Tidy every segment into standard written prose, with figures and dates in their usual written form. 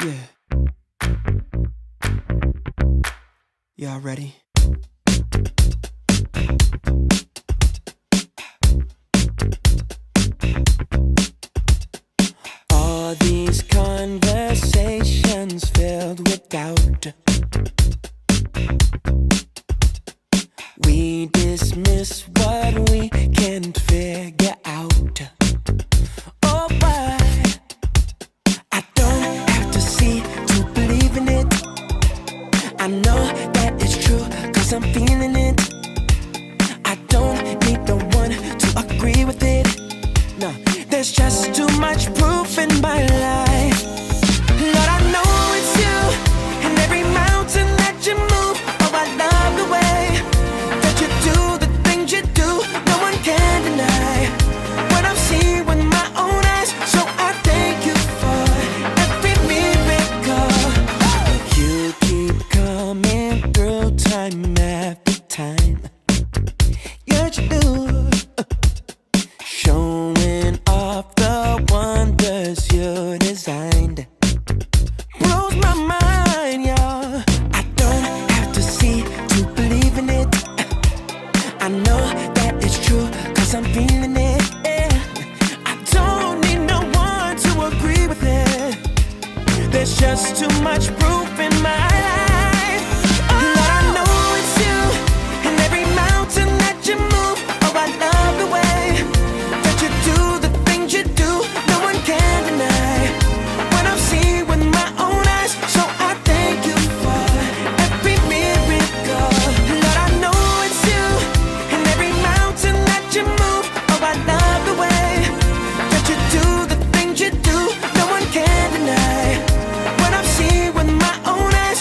Yeah. Y'all ready? All these conversations filled with doubt. We dismiss what we can't figure out. Oh, but I don't have to see to believe in it. I know that it's true, cause I'm feeling it. I don't need the one to agree with it. No, there's just too much proof in my life. Lord, I know it's you, and every mountain that you move. Oh, I love the way that you do the things you do. No one can deny what I've seen with my own eyes. So I thank you for every miracle. You keep coming through time after time. Yes, you do. Showing off the wonders you designed. Blows my mind, y'all. I don't have to see to believe in it. I know that it's true, cause I'm feeling it. I don't need no one to agree with it. There's just too much proof in my life. Lord, I know it's you, and every mountain that you move. Oh, I love the way that you do the things you do. No one can deny what I've seen with my own eyes. So I thank you for every miracle. Lord, I know it's you, and every mountain that you move. Oh, I love the way that you do the things you do. No one can deny what I've seen with my own eyes.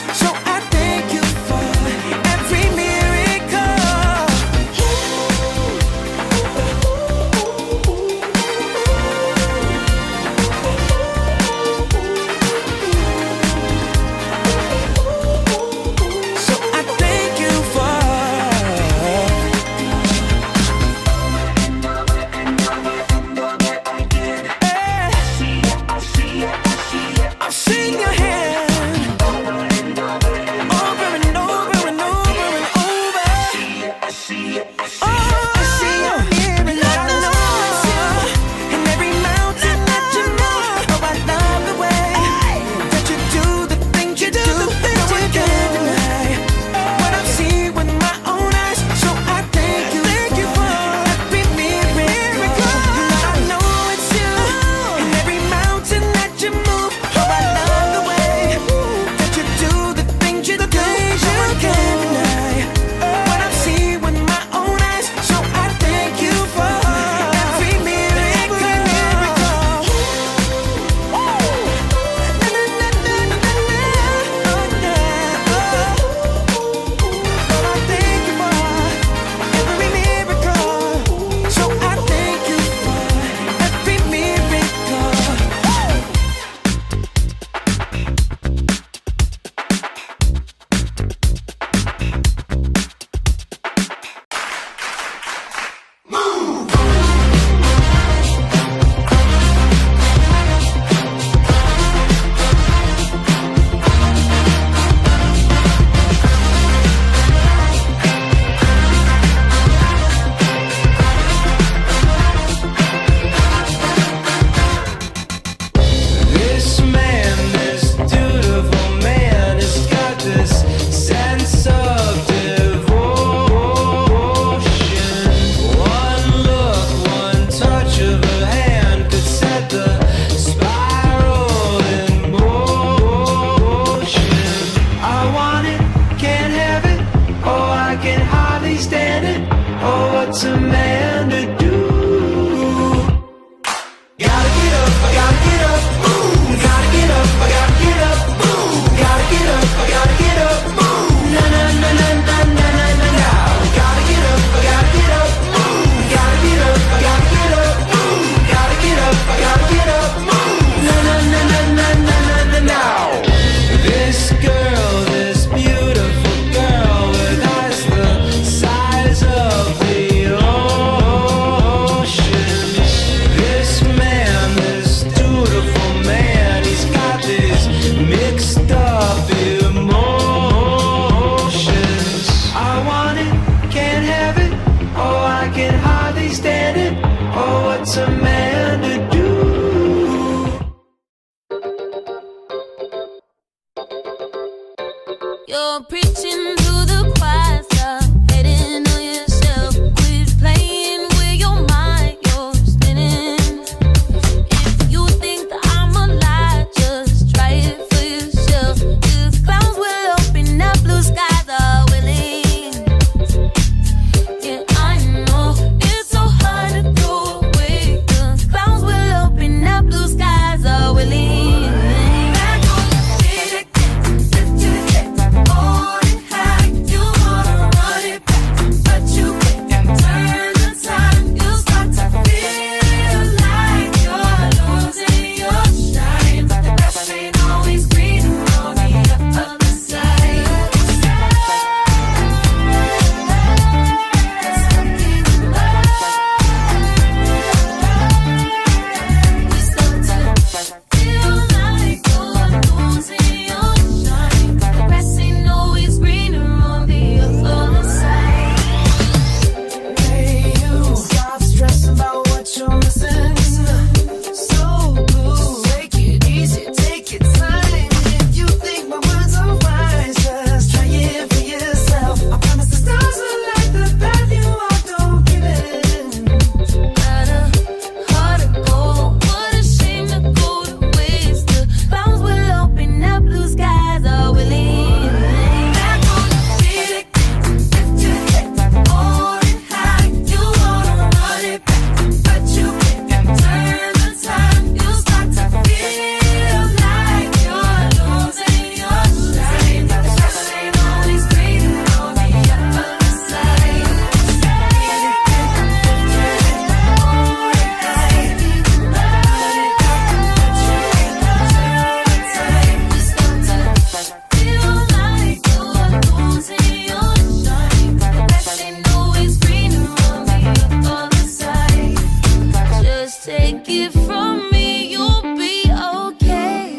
from me, you'll be okay.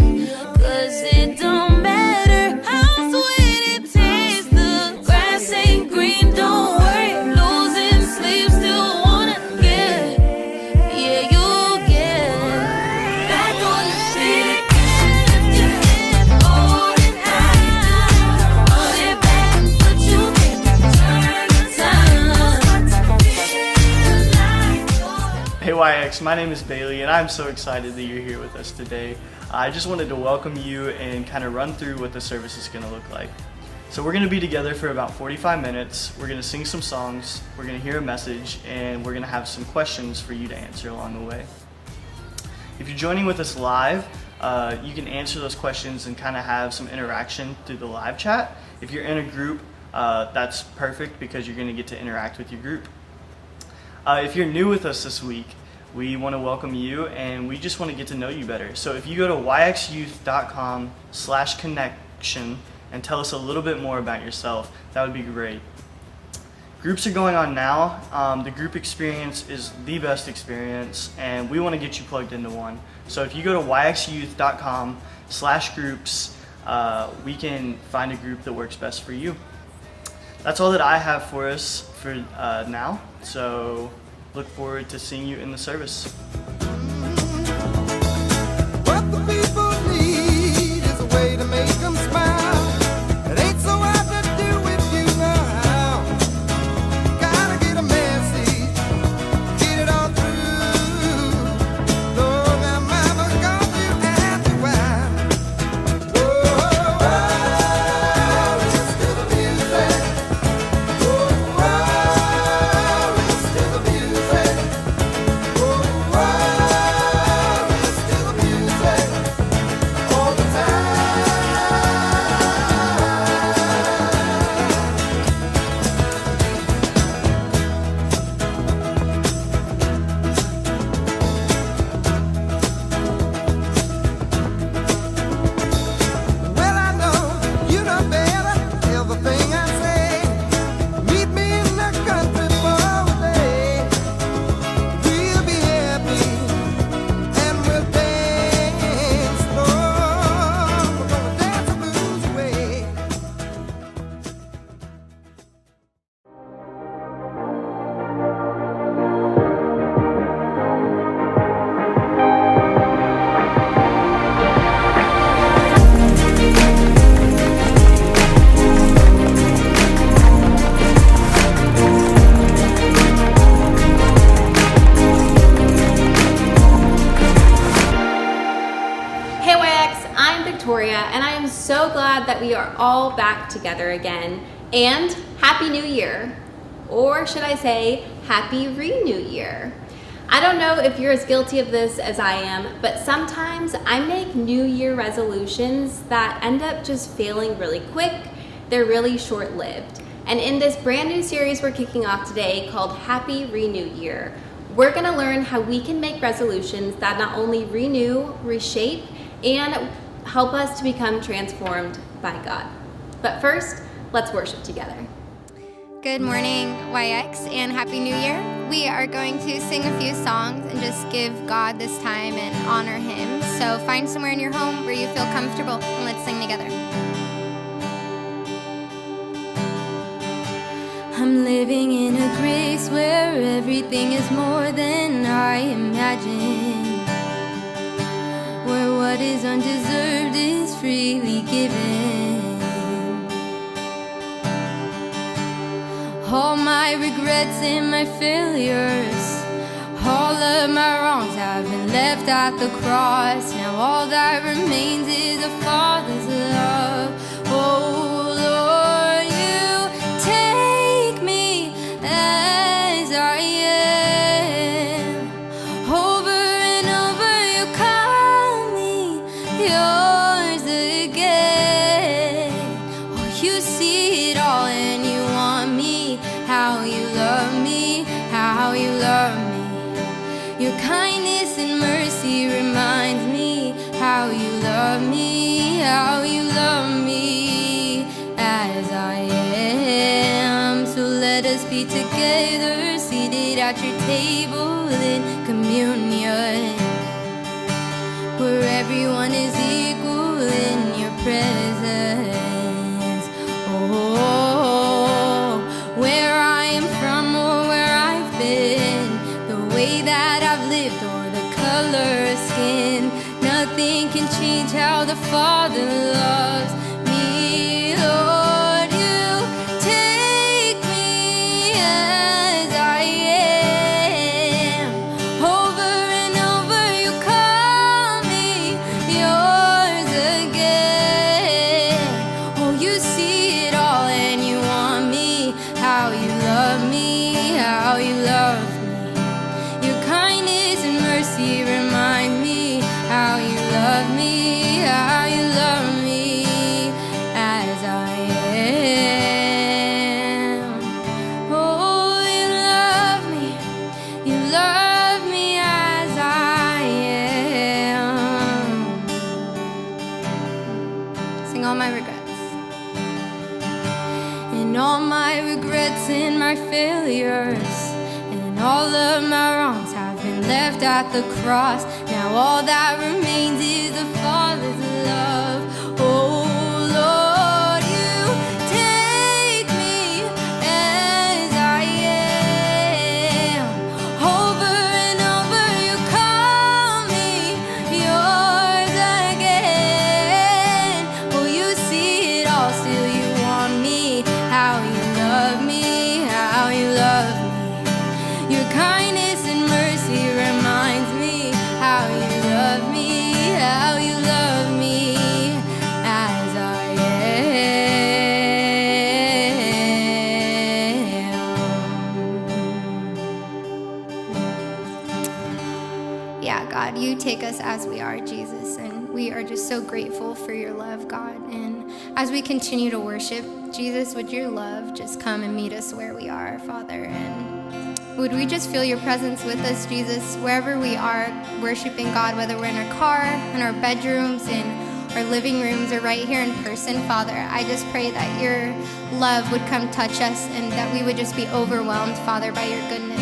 'Cause it don't matter how sweet it tastes, the grass ain't green, don't worry. Losing sleep, still wanna get, yeah, you'll get back on the street. Lift your head, hold it high, hold it back, but you can't turn the time. Hey YX, my name is Bailey and I'm so excited that you're here with us today. I just wanted to welcome you and kind of run through what the service is going to look like. So we're going to be together for about 45 minutes, we're going to sing some songs, we're going to hear a message, and we're going to have some questions for you to answer along the way. If you're joining with us live, you can answer those questions and kind of have some interaction through the live chat. If you're in a group, that's perfect because you're going to get to interact with your group. If you're new with us this week, we want to welcome you and we just want to get to know you better. So if you go to yxyouth.com/connection and tell us a little bit more about yourself, that would be great. Groups are going on now. The group experience is the best experience and we want to get you plugged into one. So if you go to yxyouth.com/groups, we can find a group that works best for you. That's all that I have for us for now. So look forward to seeing you in the service. What the people need is a way to make them smile. It ain't so hard to do if you know how. Gotta get a message, get it all through. Long our mama got you and you out. Whoa, listen to the music. Whoa, listen to the music. Whoa, listen to the music all the time. Well, I know you know better. Everything I say. Meet me in the country for a day. We'll be happy and we'll dance slow. We're gonna dance the blues away. Hey YX, I'm Victoria and I am so glad that we are all back together again. And Happy New Year! Or should I say, Happy Renew Year. I don't know if you're as guilty of this as I am, but sometimes I make New Year resolutions that end up just failing really quick. They're really short-lived. And in this brand new series we're kicking off today called Happy Renew Year, we're gonna learn how we can make resolutions that not only renew, reshape, and help us to become transformed by God. But first, let's worship together. Good morning, YX, and Happy New Year. We are going to sing a few songs and just give God this time and honor Him. So find somewhere in your home where you feel comfortable and let's sing together. I'm living in a grace where everything is more than I imagined, where what is undeserved is freely given. All my regrets and my failures, all of my wrongs have been left at the cross. Now all that remains is a Father's love. Oh Lord, you take me as I am. Over and over you call me yours again. Oh, you see it all and you want me. How you love me, how you love me. Your kindness and mercy reminds me how you love me, how you love me as I am. So let us be together, seated at your table in communion. where everyone is equal in your presence. Oh, where I am from or where I've been, the way that I've lived or the color of skin, nothing can change how the Father loves me. Lord, you take me as I am. Over and over you call me yours again. Oh, you see it all and you want me. How you love me, how you love me. Your kindness and mercy remind me how you love me, how you love me as I am. Oh, you love me as I am. Sing all my regrets. And all my regrets and my failures and all of my wrongs have been left at the cross. Now all that remains is the Father's love. Oh Lord, you take me as I am. Over and over you call me yours again. Oh, you see it all, still you want me. How you love me, how you love me. Your kindness and mercy reminds me how you love me, how you love me as I am. Yeah, God, you take us as we are, Jesus, and we are just so grateful for your love, God. And as we continue to worship, Jesus, would your love just come and meet us where we are, Father, and would we just feel your presence with us, Jesus, wherever we are worshiping God, whether we're in our car, in our bedrooms, in our living rooms, or right here in person, Father. I just pray that your love would come touch us and that we would just be overwhelmed, Father, by your goodness.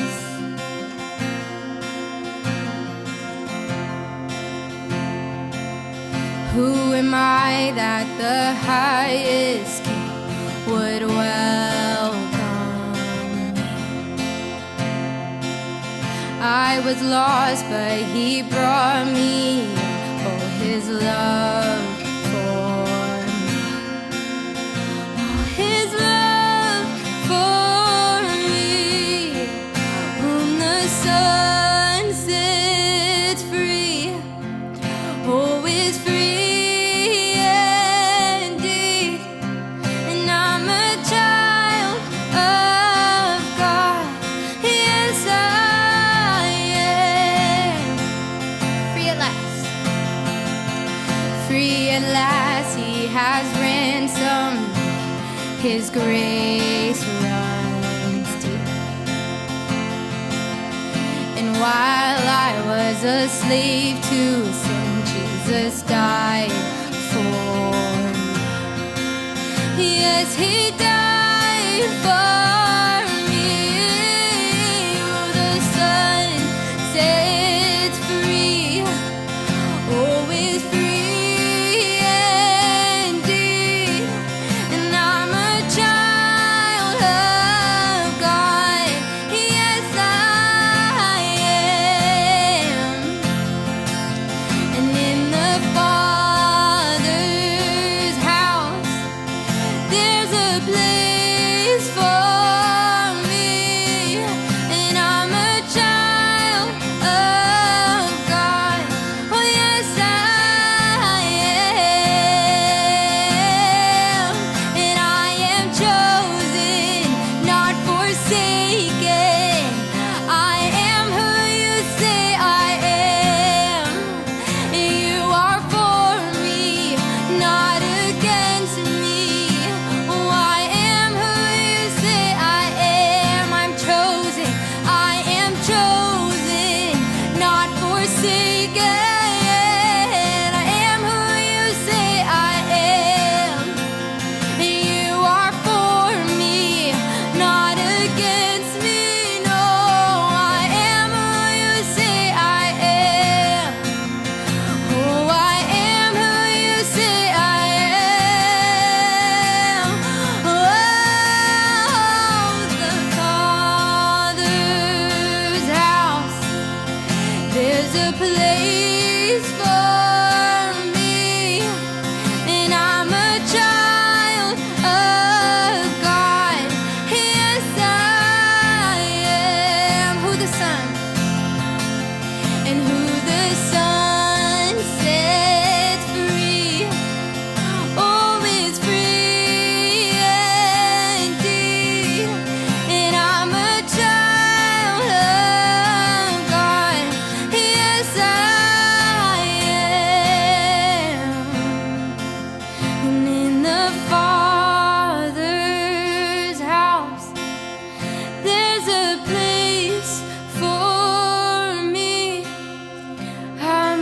Who am I that the highest King would welcome? I was lost, but he brought me. Oh, his love for me. Oh, his love for me. Whom the sun sets free. Oh, is free indeed. And I'm a child of God. Yes, I am. Free at last. Free at last, he has ransomed. His grace runs deep. And while I was a slave to sin, Jesus died for me. Yes, he died for me. Oh, the Son sets free. Oh, is free indeed. And I'm a child of God. Yes, I am. And in the Father's house, there's a place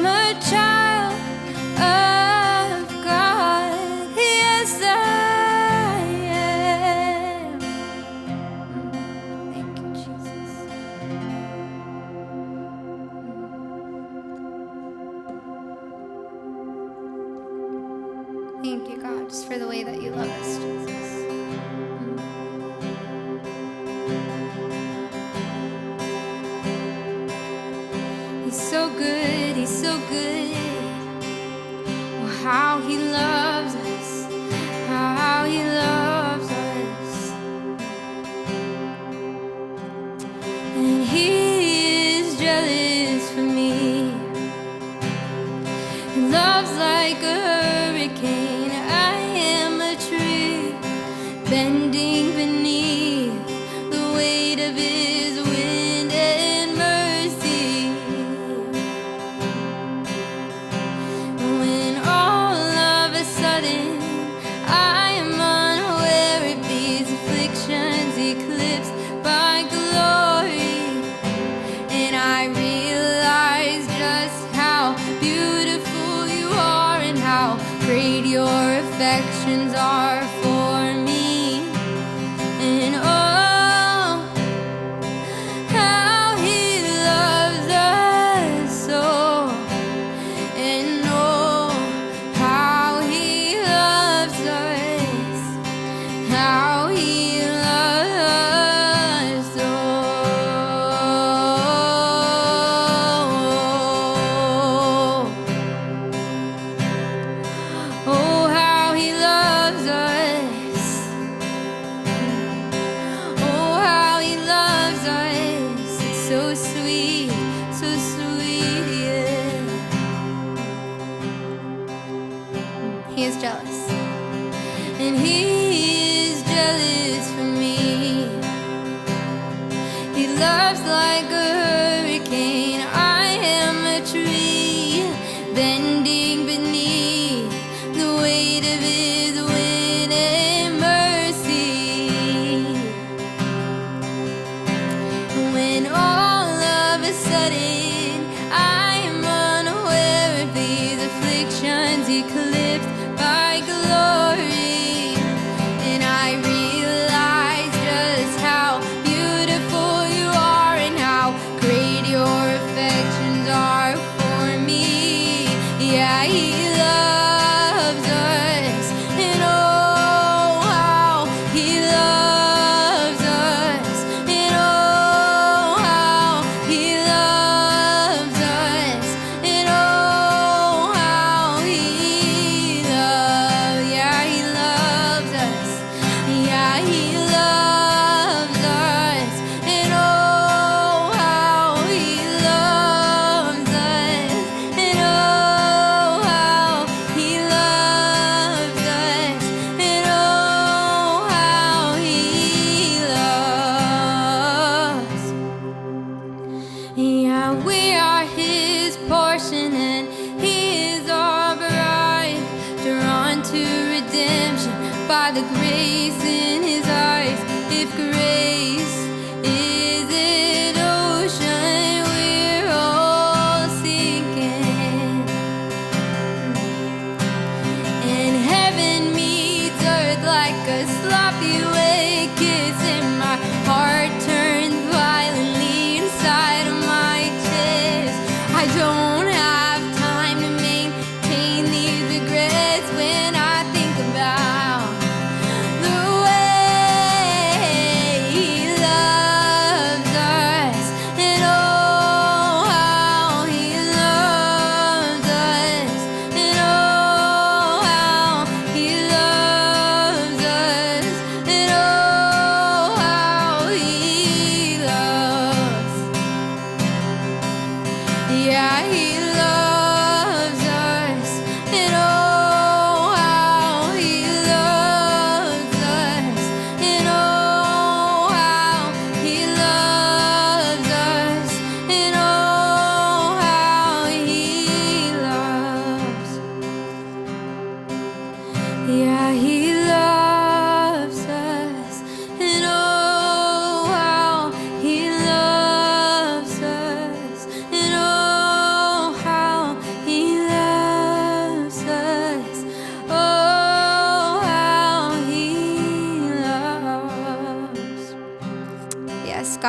am a child of God. Yes, I am. Thank you, Jesus. Thank you, God, just for the way that you love us, Jesus. He's so good, he's so good. Oh, how he loves us, how he loves us. And he is jealous for me. He loves like a hurricane. I am a tree bending beneath the weight of his wind and mercy. When all of a sudden I am unaware of these afflictions eclipsed by glory, and I realize just how beautiful you are and how great your affections are for me. And oh, how he loves us so. And oh, how he loves us, how he loves us so. Oh, how he loves us. Oh, how he loves us. It's so sweet, yeah. He is jealous, and he is jealous for me. He loves like a hurricane. I am a tree bending beneath the weight of his wind and mercy. When all of a sudden I am unaware of these afflictions eclipsed by glory, and I realize just how beautiful you are and how great your affections are for me. Yeah, he loves us, and oh, how he loves us, and oh, how he loves us, and oh, how he loves, yeah, he loves us, yeah, he loves us, and oh, how he loves us, and oh, how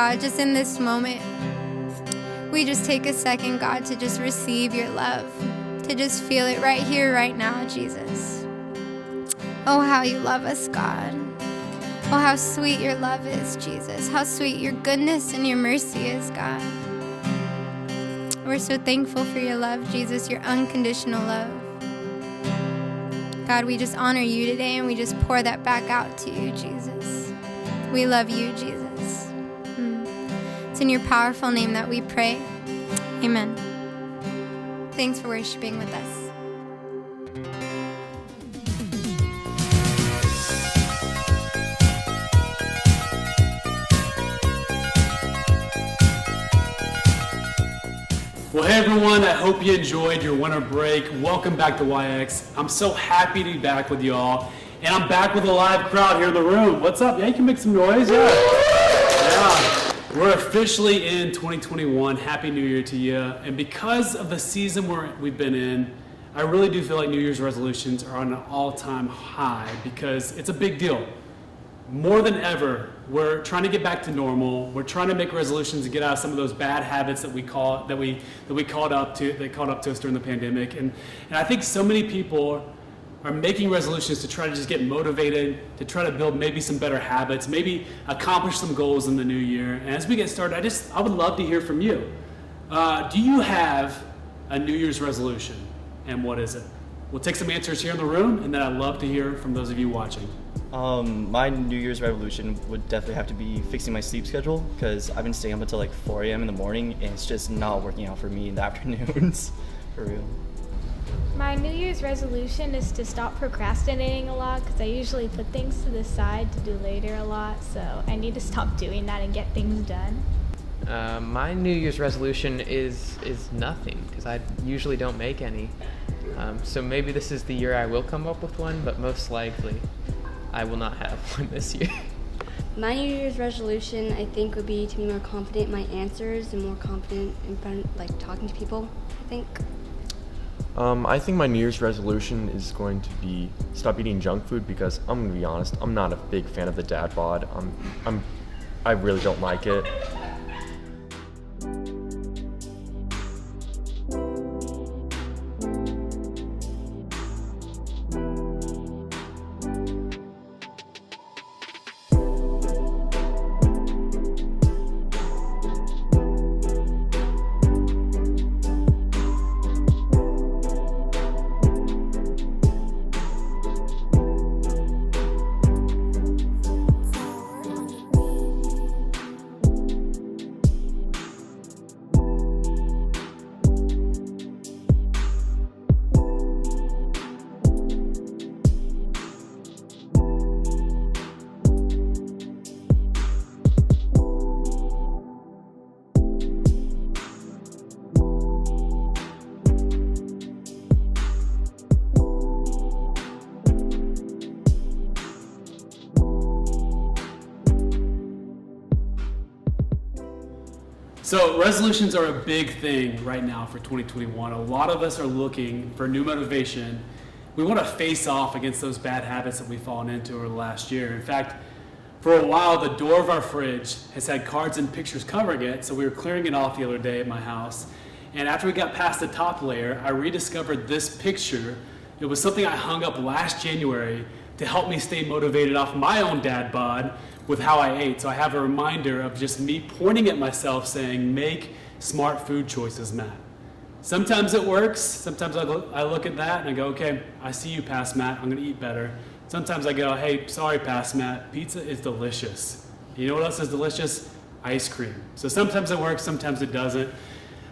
God, just in this moment, we just take a second, God, to just receive your love, to just feel it right here, right now, Jesus. Oh, how you love us, God. Oh, how sweet your love is, Jesus. How sweet your goodness and your mercy is, God. We're so thankful for your love, Jesus, your unconditional love. God, we just honor you today, and we just pour that back out to you, Jesus. We love you, Jesus. It's in your powerful name that we pray. Amen. Thanks for worshiping with us. Well, hey everyone, I hope you enjoyed your winter break. Welcome back to YX. I'm so happy to be back with y'all. And I'm back with a live crowd here in the room. What's up? Yeah, you can make some noise. Yeah. We're officially in 2021. Happy New Year to you. And because of the season we've been in, I really do feel like New Year's resolutions are on an all-time high because it's a big deal. More than ever, we're trying to get back to normal. We're trying to make resolutions to get out of some of those bad habits that we caught up to us during the pandemic. And I think so many people are making resolutions to try to just get motivated, to try to build maybe some better habits, maybe accomplish some goals in the new year. And as we get started, I would love to hear from you. Do you have a New Year's resolution, and what is it? We'll take some answers here in the room, and then I'd love to hear from those of you watching. My New Year's resolution would definitely have to be fixing my sleep schedule, because I've been staying up until like 4 a.m. in the morning, and it's just not working out for me in the afternoons, for real. My New Year's resolution is to stop procrastinating a lot, because I usually put things to the side to do later a lot, so I need to stop doing that and get things done. My New Year's resolution is nothing, because I usually don't make any. So maybe this is the year I will come up with one, but most likely I will not have one this year. My New Year's resolution, I think, would be to be more confident in my answers and more confident in front, like talking to people, I think. I think my New Year's resolution is going to be stop eating junk food, because I'm going to be honest, I'm not a big fan of the dad bod. I really don't like it. So resolutions are a big thing right now for 2021. A lot of us are looking for new motivation. We want to face off against those bad habits that we've fallen into over the last year. In fact, for a while, the door of our fridge has had cards and pictures covering it, so we were clearing it off the other day at my house. And after we got past the top layer, I rediscovered this picture. It was something I hung up last January to help me stay motivated off my own dad bod with how I ate. So I have a reminder of just me pointing at myself saying, make smart food choices, Matt. Sometimes it works. Sometimes I look at that and I go, okay, I see you, Past Matt. I'm gonna eat better. Sometimes I go, hey, sorry, Past Matt, pizza is delicious. You know what else is delicious? Ice cream. So sometimes it works, sometimes it doesn't.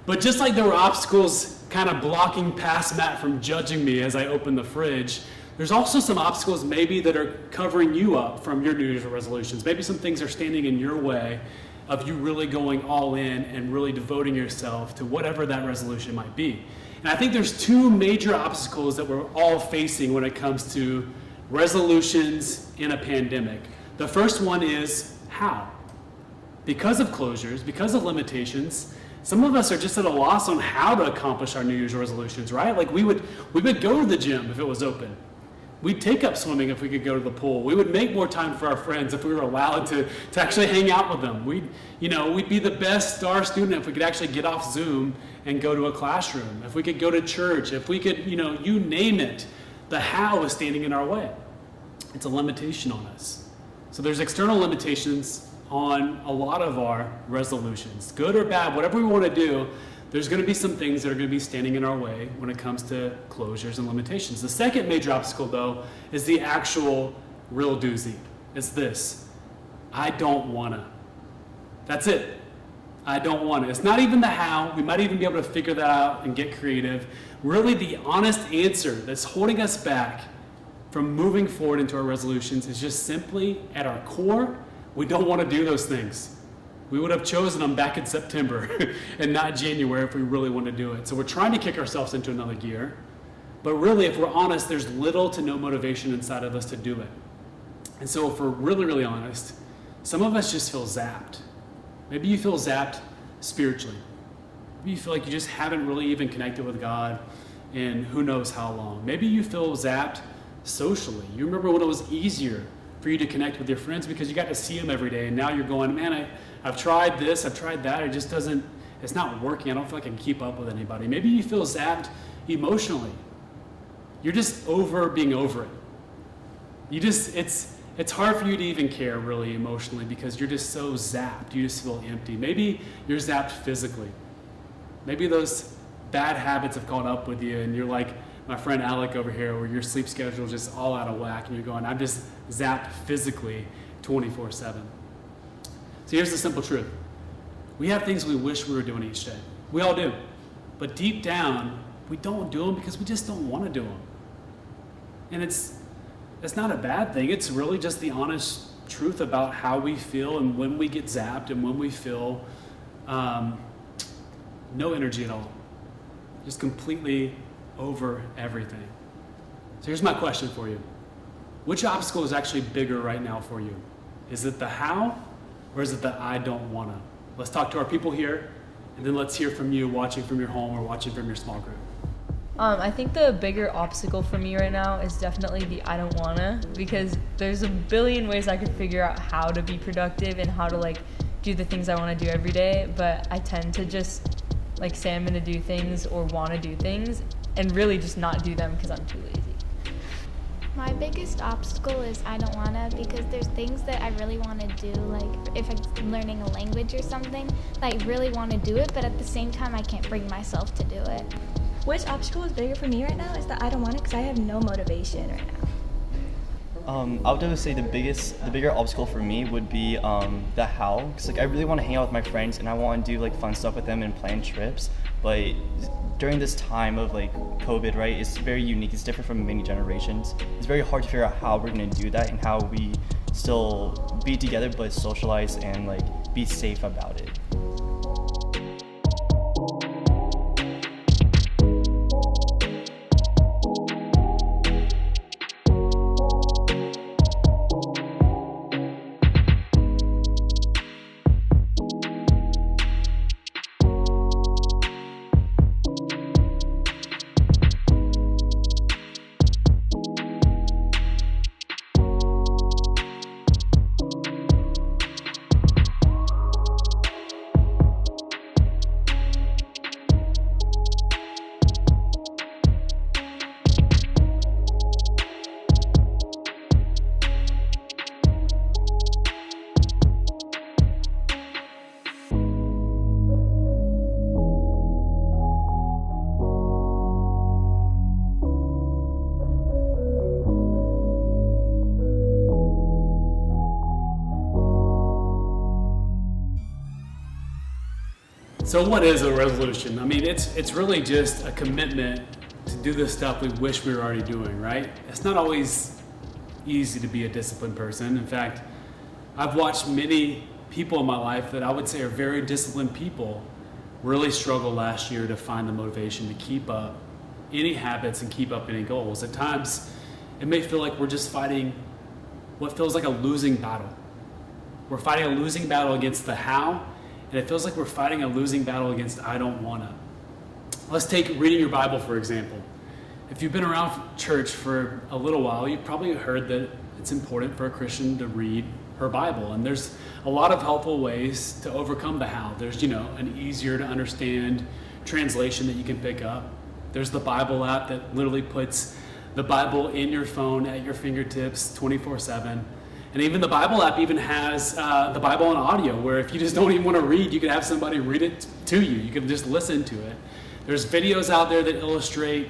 But just like there were obstacles kind of blocking Past Matt from judging me as I opened the fridge, there's also some obstacles maybe that are covering you up from your New Year's resolutions. Maybe some things are standing in your way of you really going all in and really devoting yourself to whatever that resolution might be. And I think there's two major obstacles that we're all facing when it comes to resolutions in a pandemic. The first one is how? Because of closures, because of limitations, some of us are just at a loss on how to accomplish our New Year's resolutions, right? Like we would go to the gym if it was open. We'd take up swimming if we could go to the pool. We would make more time for our friends if we were allowed to actually hang out with them. We'd be the best star student if we could actually get off Zoom and go to a classroom. If we could go to church, if we could, you name it. The how is standing in our way. It's a limitation on us. So there's external limitations on a lot of our resolutions, good or bad, whatever we want to do. There's going to be some things that are going to be standing in our way when it comes to closures and limitations. The second major obstacle, though, is the actual real doozy. It's this: I don't want to. That's it. I don't want to. It's not even the how. We might even be able to figure that out and get creative. Really, the honest answer that's holding us back from moving forward into our resolutions is just simply, at our core, we don't want to do those things. We would have chosen them back in September and not January if we really want to do it. So we're trying to kick ourselves into another gear. But really, if we're honest, there's little to no motivation inside of us to do it. And so if we're really, really honest, some of us just feel zapped. Maybe you feel zapped spiritually. Maybe you feel like you just haven't really even connected with God in who knows how long. Maybe you feel zapped socially. You remember when it was easier for you to connect with your friends because you got to see them every day, and now you're going, man, I've tried this, I've tried that, it's not working. I don't feel like I can keep up with anybody. Maybe you feel zapped emotionally. You're just over being over it. It's hard for you to even care really emotionally because you're just so zapped. You just feel empty. Maybe you're zapped physically. Maybe those bad habits have caught up with you and you're like my friend Alec over here, where your sleep schedule is just all out of whack and you're going, I'm just zapped physically 24/7. So here's the simple truth. We have things we wish we were doing each day. We all do. But deep down, we don't do them because we just don't want to do them. And it's not a bad thing. It's really just the honest truth about how we feel and when we get zapped and when we feel no energy at all. Just completely over everything. So here's my question for you. Which obstacle is actually bigger right now for you? Is it the how, or is it the I don't wanna? Let's talk to our people here, and then let's hear from you watching from your home or watching from your small group. I think the bigger obstacle for me right now is definitely the I don't wanna, because there's a billion ways I could figure out how to be productive and how to do the things I wanna do every day, but I tend to just say I'm gonna do things or wanna do things and really just not do them because I'm too lazy. My biggest obstacle is I don't wanna, because there's things that I really wanna do, if I'm learning a language or something, I really wanna do it, but at the same time I can't bring myself to do it. Which obstacle is bigger for me right now is that I don't want it because I have no motivation right now. I would definitely say the bigger obstacle for me would be the how, because I really want to hang out with my friends and I want to do fun stuff with them and plan trips, but during this time of COVID, right, it's very unique. It's different from many generations. It's very hard to figure out how we're going to do that and how we still be together but socialize and be safe about it. So what is a resolution? I mean, it's really just a commitment to do the stuff we wish we were already doing, right? It's not always easy to be a disciplined person. In fact, I've watched many people in my life that I would say are very disciplined people really struggle last year to find the motivation to keep up any habits and keep up any goals. At times, it may feel like we're just fighting what feels like a losing battle. We're fighting a losing battle against the how, and it feels like we're fighting a losing battle against I don't wanna. Let's take reading your Bible, for example. If you've been around church for a little while, you've probably heard that it's important for a Christian to read her Bible. And there's a lot of helpful ways to overcome the how. There's, an easier to understand translation that you can pick up. There's the Bible app that literally puts the Bible in your phone at your fingertips 24/7. And even the Bible app even has the Bible on audio, where if you just don't even want to read, you can have somebody read it to you. You can just listen to it. There's videos out there that illustrate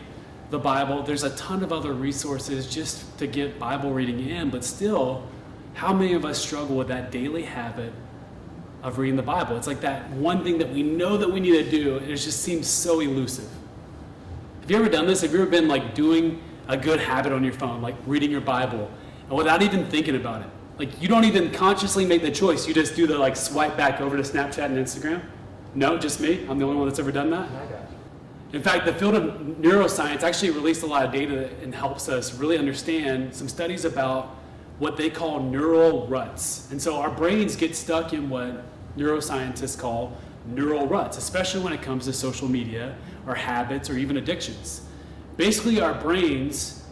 the Bible. There's a ton of other resources just to get Bible reading in, but still, how many of us struggle with that daily habit of reading the Bible? It's like that one thing that we know that we need to do, and it just seems so elusive. Have you ever done this? Have you ever been like doing a good habit on your phone, like reading your Bible, and without even thinking about it? Like you don't even consciously make the choice. You just do the like swipe back over to Snapchat and Instagram? No, just me? I'm the only one that's ever done that? In fact, the field of neuroscience actually released a lot of data and helps us really understand some studies about what they call neural ruts. And so our brains get stuck in what neuroscientists call neural ruts, especially when it comes to social media or habits or even addictions. Basically, our brains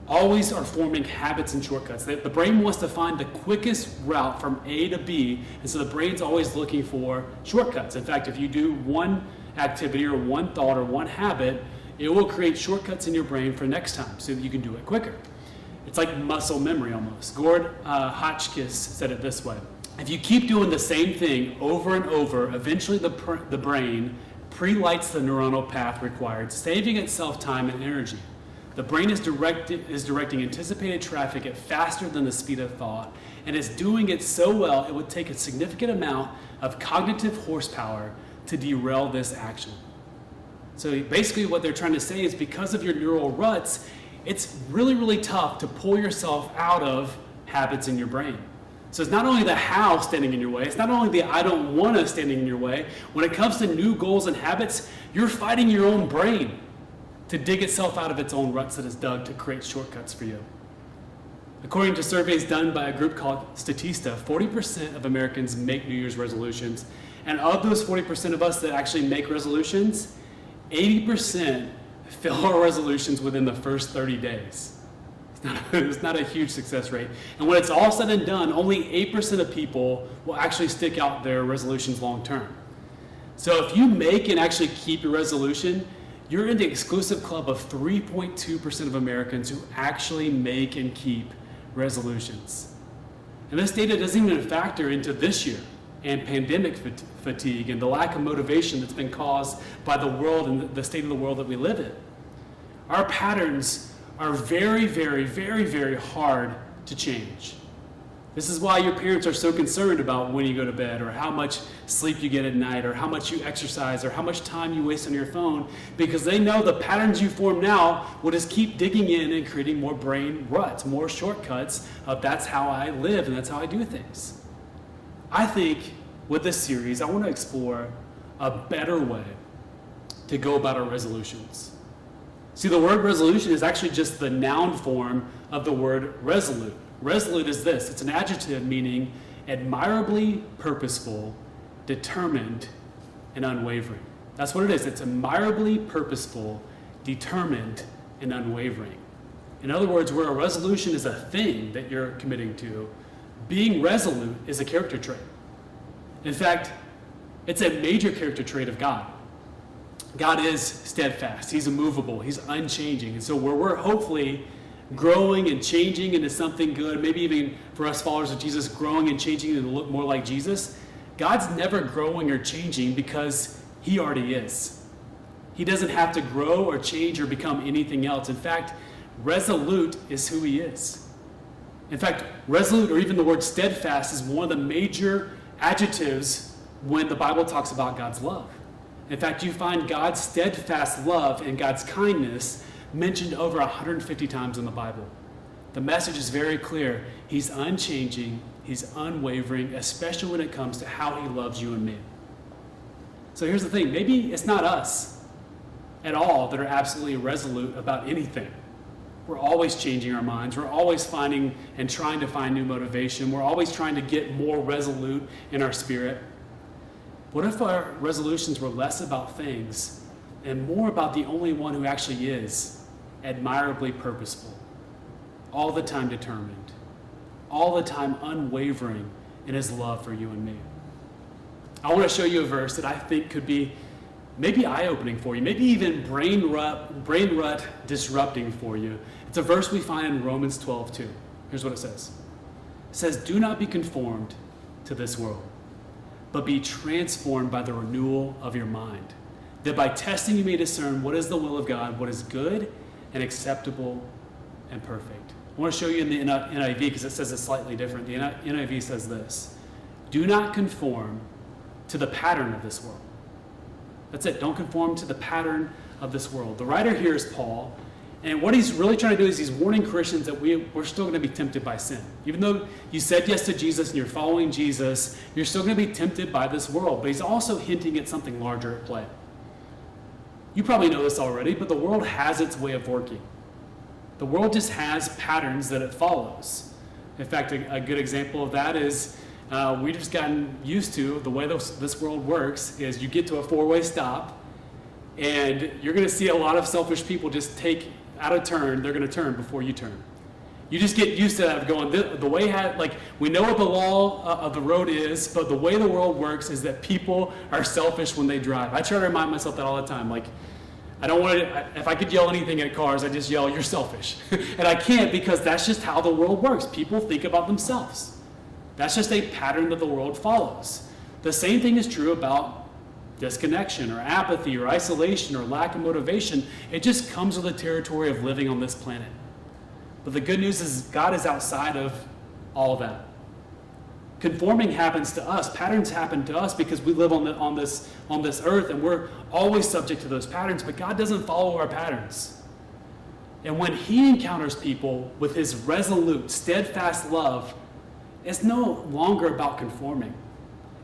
always are forming habits and shortcuts. The brain wants to find the quickest route from A to B, and so the brain's always looking for shortcuts. In fact, if you do one activity or one thought or one habit, it will create shortcuts in your brain for next time so that you can do it quicker. It's like muscle memory almost. Gord Hotchkiss said it this way: if you keep doing the same thing over and over, eventually the brain pre-lights the neuronal path required, saving itself time and energy. The brain is directing anticipated traffic at faster than the speed of thought, and is doing it so well it would take a significant amount of cognitive horsepower to derail this action. So basically what they're trying to say is because of your neural ruts, it's really, really tough to pull yourself out of habits in your brain. So it's not only the how standing in your way, it's not only the I don't want to standing in your way. When it comes to new goals and habits, you're fighting your own brain to dig itself out of its own ruts that it's dug to create shortcuts for you. According to surveys done by a group called Statista, 40% of Americans make New Year's resolutions. And of those 40% of us that actually make resolutions, 80% fail our resolutions within the first 30 days. It's not a huge success rate. And when it's all said and done, only 8% of people will actually stick out their resolutions long term. So if you make and actually keep your resolution, you're in the exclusive club of 3.2% of Americans who actually make and keep resolutions. And this data doesn't even factor into this year and pandemic fatigue and the lack of motivation that's been caused by the world and the state of the world that we live in. Our patterns are very, very, very, very hard to change. This is why your parents are so concerned about when you go to bed, or how much sleep you get at night, or how much you exercise, or how much time you waste on your phone, because they know the patterns you form now will just keep digging in and creating more brain ruts, more shortcuts of that's how I live and that's how I do things. I think with this series, I want to explore a better way to go about our resolutions. See, the word resolution is actually just the noun form of the word resolute. Resolute is this: it's an adjective meaning admirably purposeful, determined, and unwavering. That's what it is. It's admirably purposeful, determined, and unwavering. In other words, where a resolution is a thing that you're committing to, being resolute is a character trait. In fact, it's a major character trait of God. God is steadfast. He's immovable. He's unchanging. And so where we're hopefully growing and changing into something good, maybe even for us followers of Jesus, growing and changing to look more like Jesus, God's never growing or changing because he already is. He doesn't have to grow or change or become anything else. In fact, resolute is who he is. In fact, resolute, or even the word steadfast, is one of the major adjectives when the Bible talks about God's love. In fact, you find God's steadfast love and God's kindness mentioned over 150 times in the Bible. The message is very clear. He's unchanging, he's unwavering, especially when it comes to how he loves you and me. So here's the thing, maybe it's not us at all that are absolutely resolute about anything. We're always changing our minds. We're always finding and trying to find new motivation. We're always trying to get more resolute in our spirit. What if our resolutions were less about things and more about the only one who actually is admirably purposeful, all the time determined, all the time unwavering in his love for you and me. I want to show you a verse that I think could be maybe eye-opening for you, maybe even brain rut disrupting for you. It's a verse we find in Romans 12:2. Here's what it says. It says, "Do not be conformed to this world, but be transformed by the renewal of your mind, that by testing you may discern what is the will of God, what is good and acceptable and perfect." I want to show you in the NIV because it says it slightly different. The NIV says this: "Do not conform to the pattern of this world." That's it. Don't conform to the pattern of this world. The writer here is Paul, and what he's really trying to do is he's warning Christians that we're still going to be tempted by sin. Even though you said yes to Jesus and you're following Jesus, you're still going to be tempted by this world. But he's also hinting at something larger at play. You probably know this already, but the world has its way of working. The world just has patterns that it follows. In fact, a good example of that is we've just gotten used to the way this world works is you get to a four-way stop, and you're going to see a lot of selfish people just take out a turn. They're going to turn before you turn. You just get used to that of going, the way, like, we know what the law of the road is, but the way the world works is that people are selfish when they drive. I try to remind myself that all the time. Like, I don't want to, if I could yell anything at cars, I just yell, "You're selfish." And I can't, because that's just how the world works. People think about themselves. That's just a pattern that the world follows. The same thing is true about disconnection or apathy or isolation or lack of motivation. It just comes with the territory of living on this planet. But the good news is God is outside of all that. Conforming happens to us. Patterns happen to us because we live on this earth, and we're always subject to those patterns, but God doesn't follow our patterns. And when he encounters people with his resolute, steadfast love, it's no longer about conforming.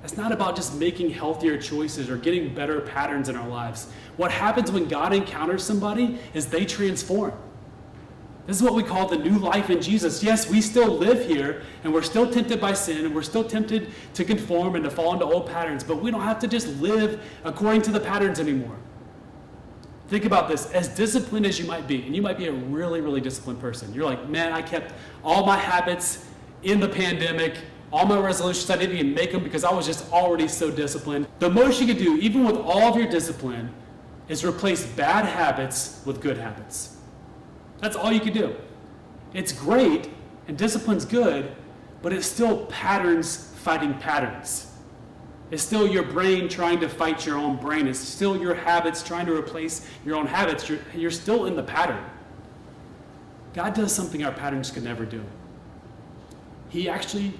It's not about just making healthier choices or getting better patterns in our lives. What happens when God encounters somebody is they transform. This is what we call the new life in Jesus. Yes, we still live here, and we're still tempted by sin, and we're still tempted to conform and to fall into old patterns, but we don't have to just live according to the patterns anymore. Think about this. As disciplined as you might be, and you might be a really, really disciplined person. You're like, "Man, I kept all my habits in the pandemic, all my resolutions, I didn't even make them because I was just already so disciplined." The most you can do, even with all of your discipline, is replace bad habits with good habits. That's all you can do. It's great, and discipline's good, but it's still patterns fighting patterns. It's still your brain trying to fight your own brain. It's still your habits trying to replace your own habits. You're still in the pattern. God does something our patterns could never do. He actually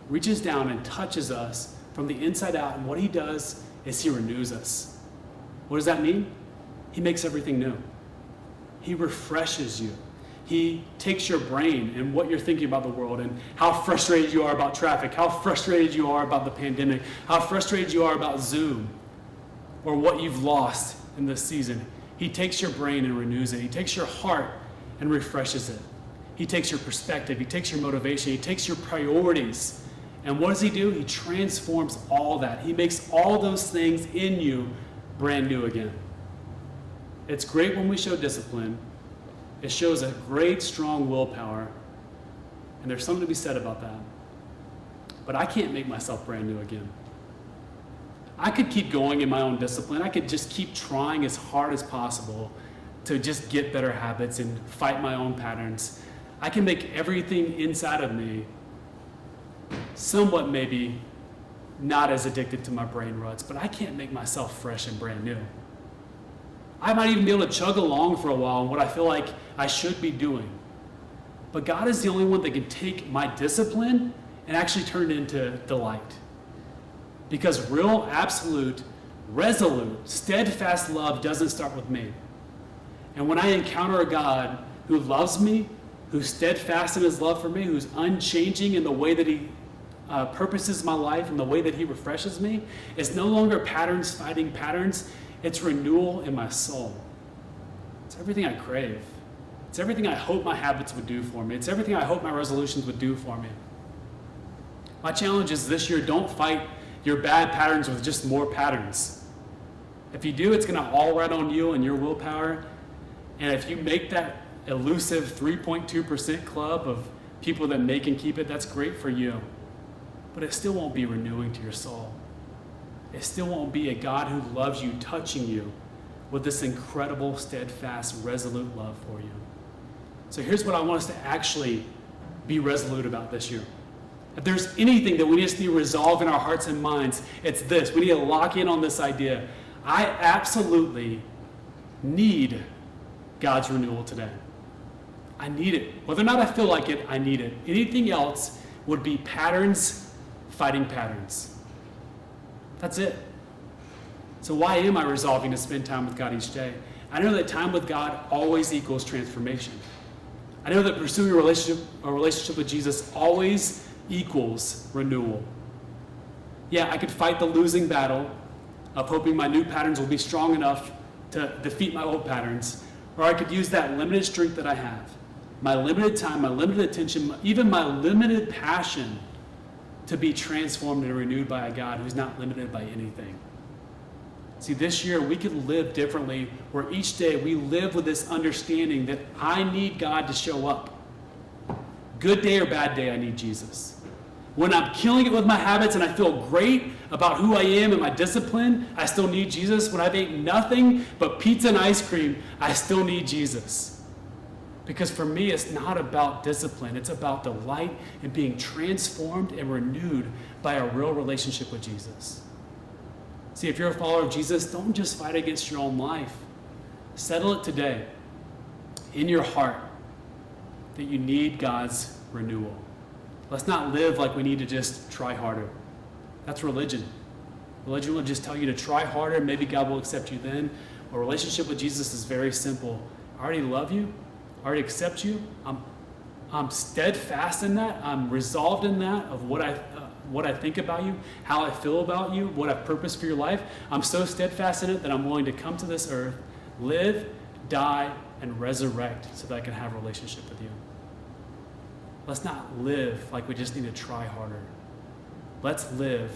reaches down and touches us from the inside out, and what he does is he renews us. What does that mean? He makes everything new. He refreshes you. He takes your brain and what you're thinking about the world and how frustrated you are about traffic, how frustrated you are about the pandemic, how frustrated you are about Zoom, or what you've lost in this season. He takes your brain and renews it. He takes your heart and refreshes it. He takes your perspective. He takes your motivation. He takes your priorities. And what does he do? He transforms all that. He makes all those things in you brand new again. It's great when we show discipline. It shows a great, strong willpower. And there's something to be said about that. But I can't make myself brand new again. I could keep going in my own discipline. I could just keep trying as hard as possible to just get better habits and fight my own patterns. I can make everything inside of me somewhat maybe not as addicted to my brain ruts, but I can't make myself fresh and brand new. I might even be able to chug along for a while on what I feel like I should be doing. But God is the only one that can take my discipline and actually turn it into delight. Because real, absolute, resolute, steadfast love doesn't start with me. And when I encounter a God who loves me, who's steadfast in his love for me, who's unchanging in the way that he purposes my life and the way that he refreshes me, it's no longer patterns fighting patterns. It's renewal in my soul. It's everything I crave. It's everything I hope my habits would do for me. It's everything I hope my resolutions would do for me. My challenge is this year, don't fight your bad patterns with just more patterns. If you do, it's going to all ride on you and your willpower. And if you make that elusive 3.2% club of people that make and keep it, that's great for you. But it still won't be renewing to your soul. It still won't be a God who loves you, touching you with this incredible, steadfast, resolute love for you. So here's what I want us to actually be resolute about this year. If there's anything that we just need to resolve in our hearts and minds, it's this. We need to lock in on this idea. I absolutely need God's renewal today. I need it. Whether or not I feel like it, I need it. Anything else would be patterns fighting patterns. That's it. So why am I resolving to spend time with God each day? I know that time with God always equals transformation. I know that pursuing a relationship with Jesus always equals renewal. Yeah, I could fight the losing battle of hoping my new patterns will be strong enough to defeat my old patterns, or I could use that limited strength that I have, my limited time, my limited attention, even my limited passion to be transformed and renewed by a God who's not limited by anything. See, this year we could live differently, where each day we live with this understanding that I need God to show up. Good day or bad day, I need Jesus. When I'm killing it with my habits and I feel great about who I am and my discipline, I still need Jesus. When I've eaten nothing but pizza and ice cream, I still need Jesus. Because for me, it's not about discipline. It's about delight and being transformed and renewed by a real relationship with Jesus. See, if you're a follower of Jesus, don't just fight against your own life. Settle it today in your heart that you need God's renewal. Let's not live like we need to just try harder. That's religion. Religion will just tell you to try harder and maybe God will accept you then. A relationship with Jesus is very simple. I already love you. I already accept you. I'm steadfast in that. I'm resolved in that of what I think about you, how I feel about you, what I've purposed for your life. I'm so steadfast in it that I'm willing to come to this earth, live, die, and resurrect so that I can have a relationship with you. Let's not live like we just need to try harder. Let's live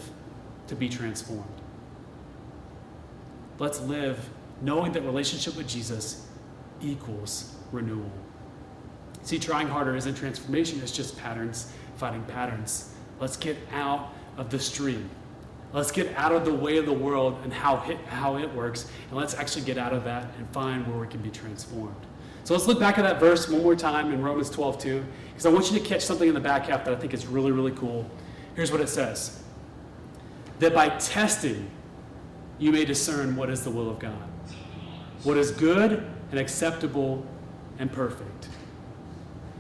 to be transformed. Let's live knowing that relationship with Jesus equals renewal. See, trying harder isn't transformation, it's just patterns fighting patterns. Let's get out of the stream. Let's get out of the way of the world and how it works, and let's actually get out of that and find where we can be transformed. So let's look back at that verse one more time in Romans 12:2, because I want you to catch something in the back half that I think is really, really cool. Here's what it says. That by testing, you may discern what is the will of God, what is good and acceptable and perfect.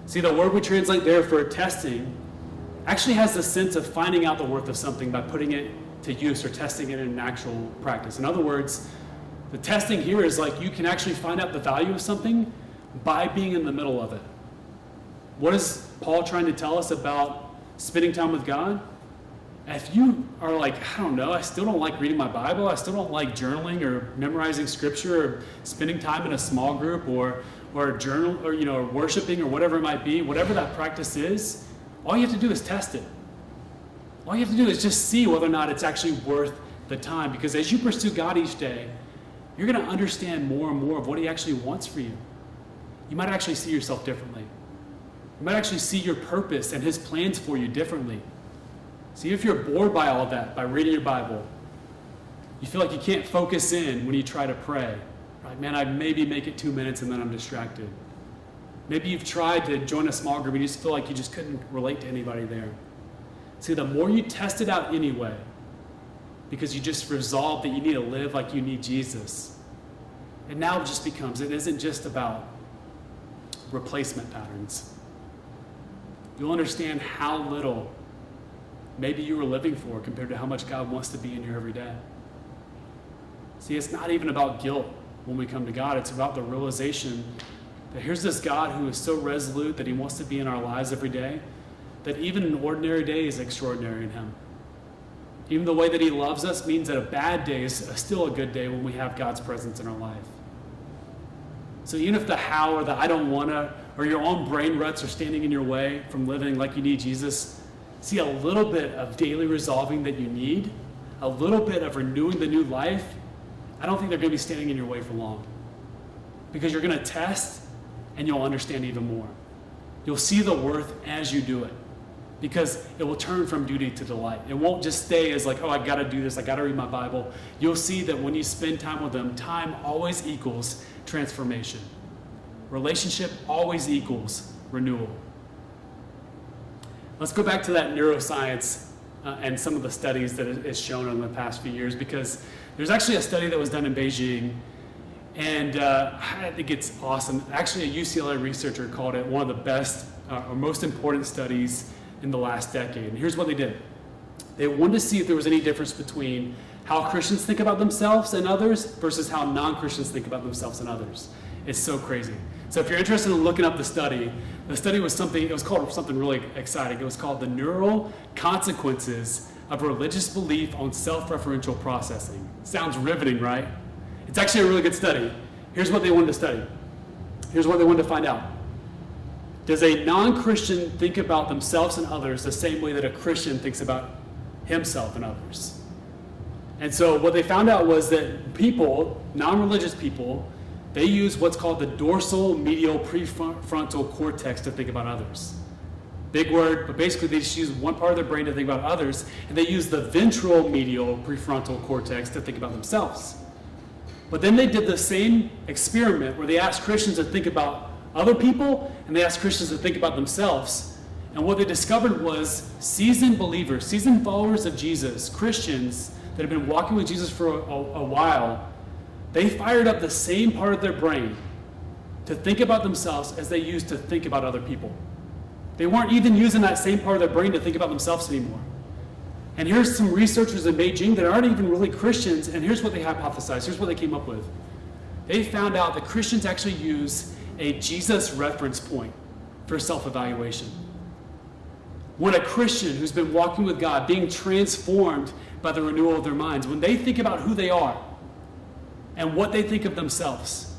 See, the word we translate there for testing actually has the sense of finding out the worth of something by putting it to use or testing it in actual practice. In other words, the testing here is like you can actually find out the value of something by being in the middle of it. What is Paul trying to tell us about spending time with God? If you are like, I don't know, I still don't like reading my Bible, I still don't like journaling or memorizing scripture or spending time in a small group or journal or worshiping or whatever it might be, whatever that practice is, all you have to do is test it. All you have to do is just see whether or not it's actually worth the time. Because as you pursue God each day, you're going to understand more and more of what He actually wants for you. You might actually see yourself differently. You might actually see your purpose and His plans for you differently. See, if you're bored by all that, by reading your Bible, you feel like you can't focus in when you try to pray. Right? Man, I maybe make it 2 minutes and then I'm distracted. Maybe you've tried to join a small group and you just feel like you just couldn't relate to anybody there. See, the more you test it out anyway, because you just resolve that you need to live like you need Jesus, it now just becomes, it isn't just about replacement patterns. You'll understand how little maybe you were living for compared to how much God wants to be in your every day. See, it's not even about guilt when we come to God. It's about the realization that here's this God who is so resolute that He wants to be in our lives every day, that even an ordinary day is extraordinary in Him. Even the way that He loves us means that a bad day is still a good day when we have God's presence in our life. So even if the how or the I don't wanna or your own brain ruts are standing in your way from living like you need Jesus, see, a little bit of daily resolving that you need, a little bit of renewing the new life, I don't think they're going to be standing in your way for long. Because you're going to test and you'll understand even more. You'll see the worth as you do it, because it will turn from duty to delight. It won't just stay as like, oh, I got to do this, I got to read my Bible. You'll see that when you spend time with them, time always equals transformation. Relationship always equals renewal. Let's go back to that neuroscience and some of the studies that is shown in the past few years, because there's actually a study that was done in Beijing, and I think it's awesome. Actually, a UCLA researcher called it one of the best or most important studies in the last decade. And here's what they did. They wanted to see if there was any difference between how Christians think about themselves and others versus how non-Christians think about themselves and others. It's so crazy. So if you're interested in looking up the study was something, it was called something really exciting. It was called The Neural Consequences of Religious Belief on Self-Referential Processing. Sounds riveting, right? It's actually a really good study. Here's what they wanted to study. Here's what they wanted to find out. Does a non-Christian think about themselves and others the same way that a Christian thinks about himself and others? And so what they found out was that people, non-religious people, they use what's called the dorsal medial prefrontal cortex to think about others. Big word, but basically they just use one part of their brain to think about others, and they use the ventral medial prefrontal cortex to think about themselves. But then they did the same experiment where they asked Christians to think about other people, and they asked Christians to think about themselves. And what they discovered was seasoned believers, seasoned followers of Jesus, Christians that have been walking with Jesus for a while, they fired up the same part of their brain to think about themselves as they used to think about other people. They weren't even using that same part of their brain to think about themselves anymore. And here's some researchers in Beijing that aren't even really Christians, and here's what they hypothesized. Here's what they came up with. They found out that Christians actually use a Jesus reference point for self-evaluation. When a Christian who's been walking with God, being transformed by the renewal of their minds, when they think about who they are and what they think of themselves,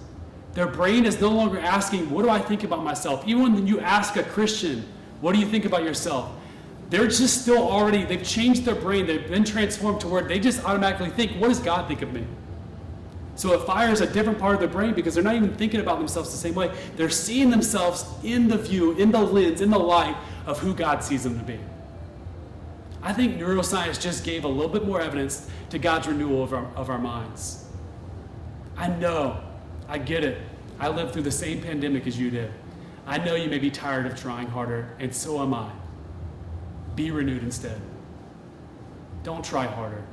their brain is no longer asking, what do I think about myself? Even when you ask a Christian, what do you think about yourself? They're just still already, they've changed their brain, they've been transformed to where they just automatically think, what does God think of me? So it fires a different part of their brain because they're not even thinking about themselves the same way. They're seeing themselves in the view, in the lens, in the light of who God sees them to be. I think neuroscience just gave a little bit more evidence to God's renewal of our minds. I know, I get it. I lived through the same pandemic as you did. I know you may be tired of trying harder, and so am I. Be renewed instead. Don't try harder.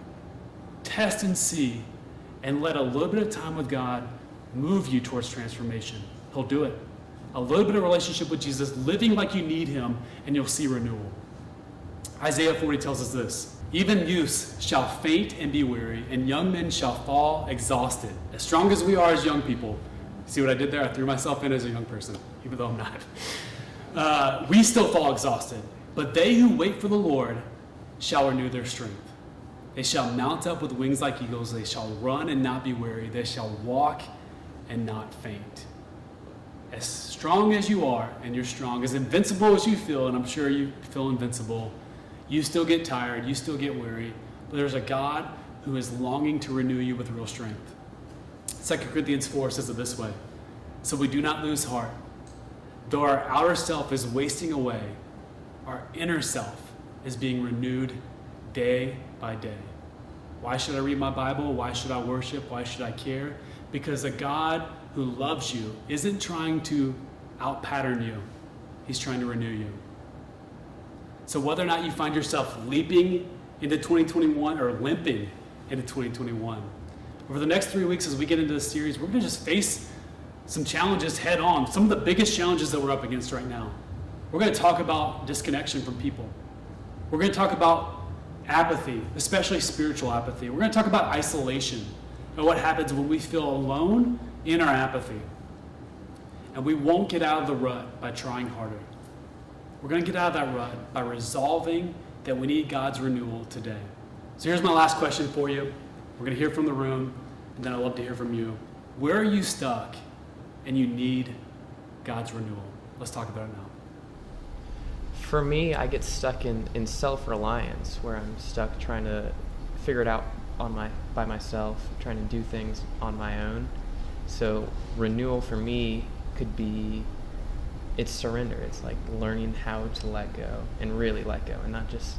Test and see, and let a little bit of time with God move you towards transformation. He'll do it. A little bit of relationship with Jesus, living like you need him, and you'll see renewal. Isaiah 40 tells us this: even youths shall faint and be weary, and young men shall fall exhausted. As strong as we are as young people, see what I did there? I threw myself in as a young person, even though I'm not. We still fall exhausted, but they who wait for the Lord shall renew their strength. They shall mount up with wings like eagles. They shall run and not be weary. They shall walk and not faint. As strong as you are, and you're strong, as invincible as you feel, and I'm sure you feel invincible, you still get tired, you still get weary, but there's a God who is longing to renew you with real strength. 2 Corinthians 4 says it this way: so we do not lose heart. Though our outer self is wasting away, our inner self is being renewed day by day. Why should I read my Bible? Why should I worship? Why should I care? Because a God who loves you isn't trying to out-pattern you. He's trying to renew you. So whether or not you find yourself leaping into 2021 or limping into 2021, over the next 3 weeks as we get into this series, we're going to just face some challenges head on, some of the biggest challenges that we're up against right now. We're going to talk about disconnection from people. We're going to talk about apathy, especially spiritual apathy. We're going to talk about isolation and what happens when we feel alone in our apathy. And we won't get out of the rut by trying harder. We're going to get out of that rut by resolving that we need God's renewal today. So here's my last question for you. We're going to hear from the room, and then I'd love to hear from you. Where are you stuck and you need God's renewal? Let's talk about it now. For me, I get stuck in self-reliance, where I'm stuck trying to figure it out by myself, trying to do things on my own. So renewal for me could be, it's surrender. It's like learning how to let go and really let go, and not just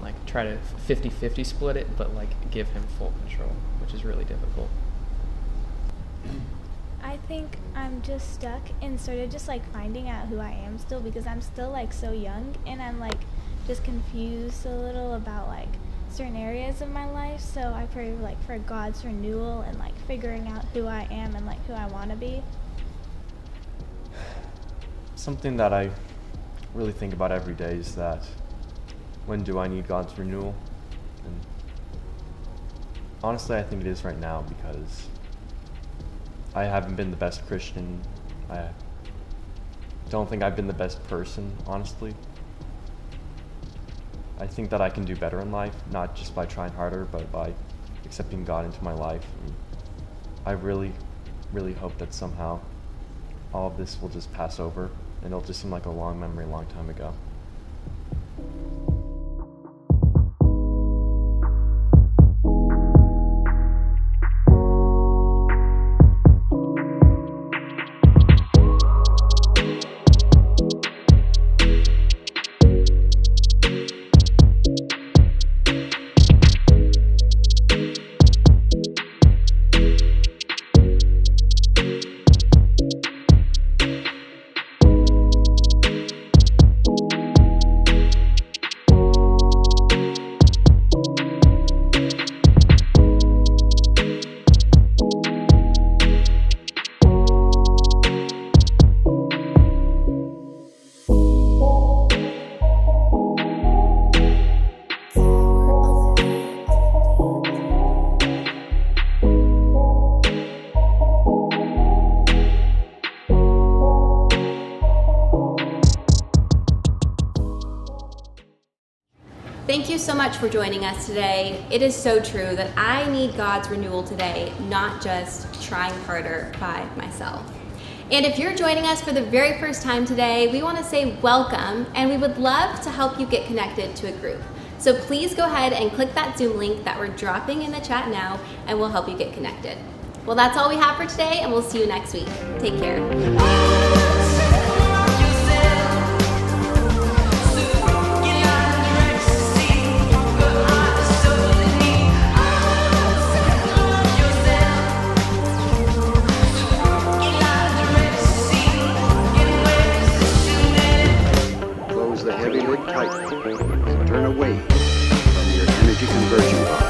like try to 50-50 split it, but like give him full control, which is really difficult. I think I'm just stuck in sort of just like finding out who I am still, because I'm still like so young, and I'm like just confused a little about like certain areas of my life. So I pray like for God's renewal and like figuring out who I am and like who I want to be. Something that I really think about every day is that when do I need God's renewal? And honestly, I think it is right now, because I haven't been the best Christian. I don't think I've been the best person, honestly. I think that I can do better in life, not just by trying harder, but by accepting God into my life. And I really, really hope that somehow all of this will just pass over, and it'll just seem like a long memory a long time ago. Thank you so much for joining us today. It is so true that I need God's renewal today, not just trying harder by myself. And if you're joining us for the very first time today, we want to say welcome, and we would love to help you get connected to a group. So please go ahead and click that Zoom link that we're dropping in the chat now, and we'll help you get connected. Well, that's all we have for today, and we'll see you next week. Take care. Close the heavy lid tightly and turn away from your energy conversion box.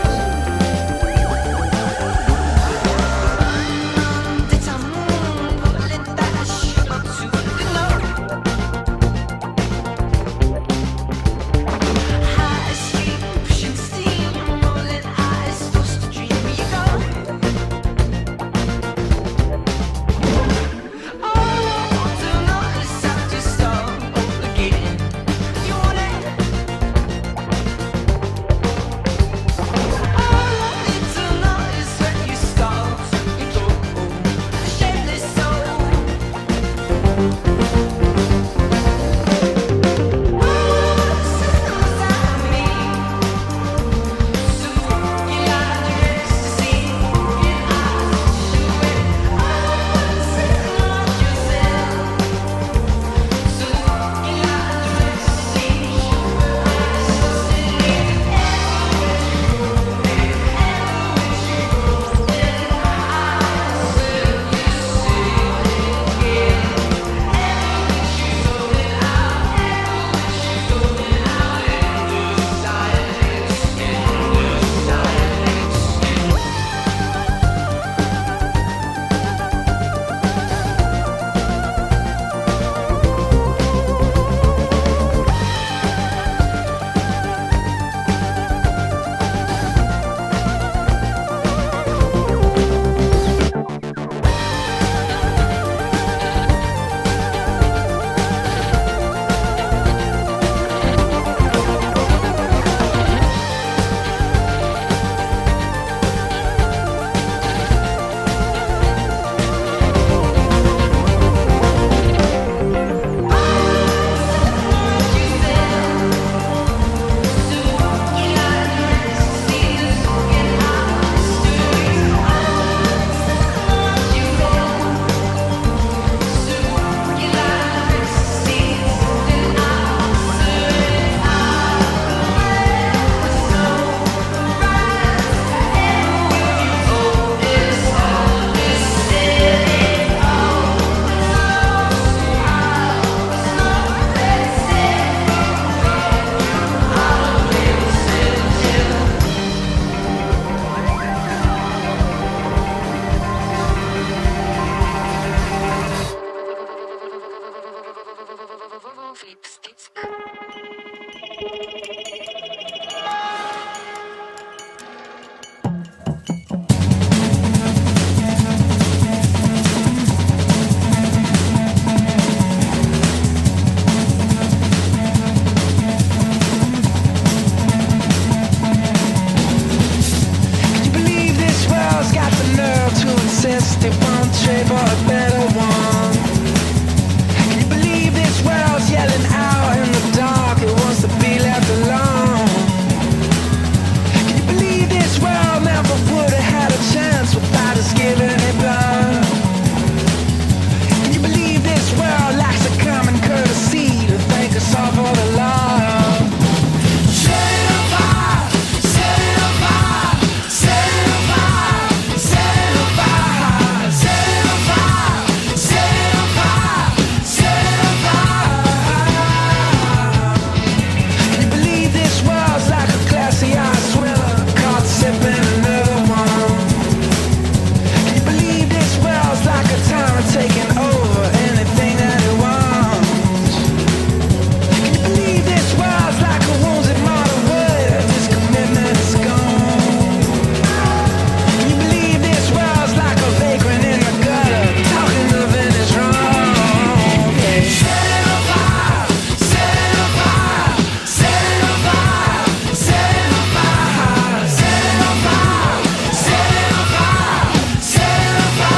Can you believe this world's got the nerve to insist it won't trade for a better one? Can you believe this world's yelling out in the dark it wants to be left alone? Can you believe this world never would have had a chance without us giving it blood? Can you believe this world lacks a common courtesy to thank us all for the love? Set it afire, set it afire, set it afire, set it afire, set it afire, set it afire, set it afire. Can you believe this world's like a glassy eyed swimmer caught sipping another one? Can you believe this world's like a tyrant taking over anything that it wants? Can you believe this world's like a wounded martyr would if his commitment is gone? Can you believe this world's like a vagrant in the gutter talking of it is wrong? Set it afire, set it afire, set it afire, set it afire, set it afire, set it afire, set it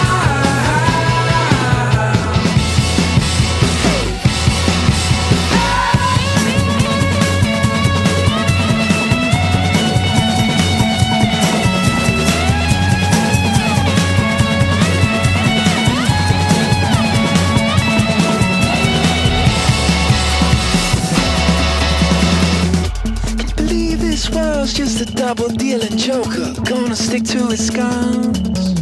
believe this world's just a double-dealing joker gonna stick to his guns?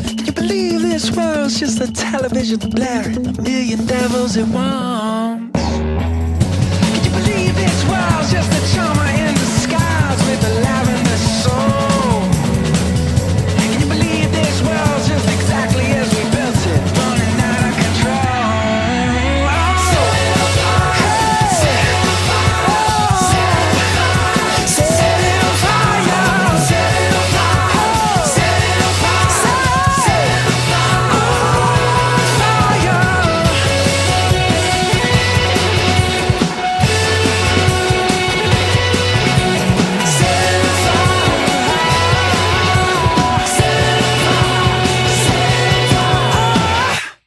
Can you believe this world's just a television blaring a million devils at once? Can you believe this world's just a charmer in disguise with a lavender soul? Can you believe this world's just